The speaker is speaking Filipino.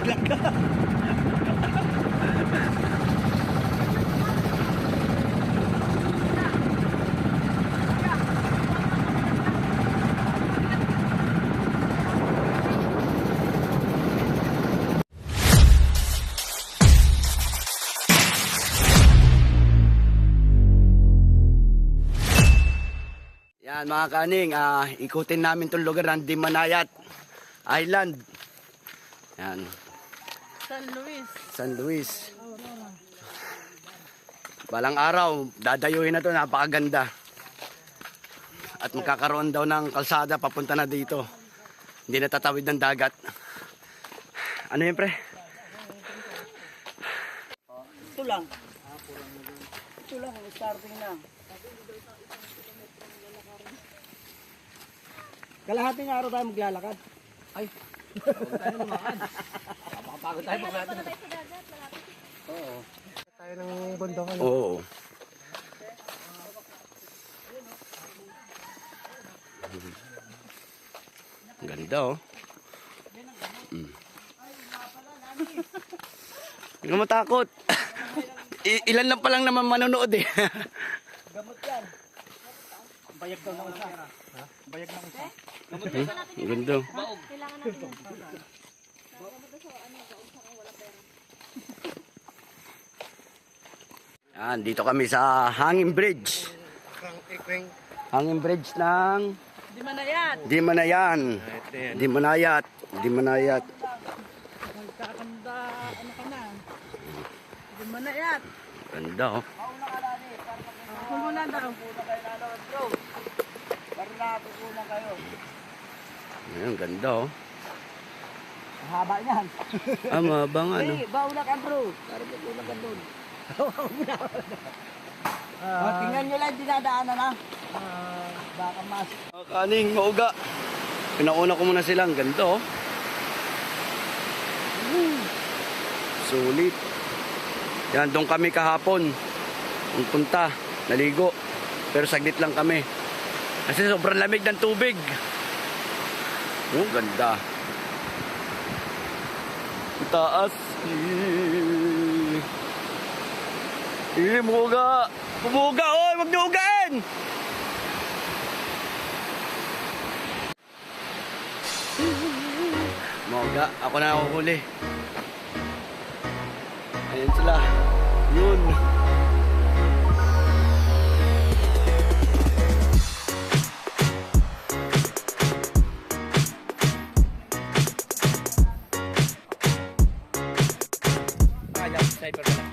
Nalaglag ka. Yan mga kaning, ikutin namin itong lugar ng Dimanayat Island. Yan. San Luis. San Luis. Balang araw, dadayuhin na to, napakaganda. At magkakaroon daw ng kalsada papunta na dito. Hindi na tatawid ng dagat. Ano yun, pre? Ito lang. Ito lang, starting na. Kalahating araw tayo maglalakad. Ay, huwag tayo lumakad. Makapagod tayo paglalakad. Oo. Tayo ng bundok. Oo. Ang ganda oh. Hindi ka matakot. Ilan lang pa lang naman manonood eh. Gamot yan. Bayag daw ng isa. Ha? Bayag ng isa. Ang ganda. Kailangan natin yan. Yan, dito kami sa Hanging Bridge. Hanging Bridge ng Dimanayat. Dimanayan. Dimanayat. Dimanayat. Magkakanda, ano ka na? Dimanayat. Ganda oh. Kumulan daw. Para napupunan kayo. Ayan, ganda oh. Haba niyan. Mabang ano. Hey, bauna ka bro. Para pupunan ka doon. Tingnan nyo lang, dinadaanan na. Baka mas. Kaning mauga. Pinauna ko muna sila. Ang ganda oh. Sulit. Yan, doon kami kahapon. Ang punta. Naligo. Pero saglit lang kami. Kasi sobrang lamig ng tubig. Oh, ganda. Taas. Muga. Pumuga. Oy, wag niyo ugain. Moga, ako na nakuhuli. Ayan sila. Yun. Kaya, cyber na.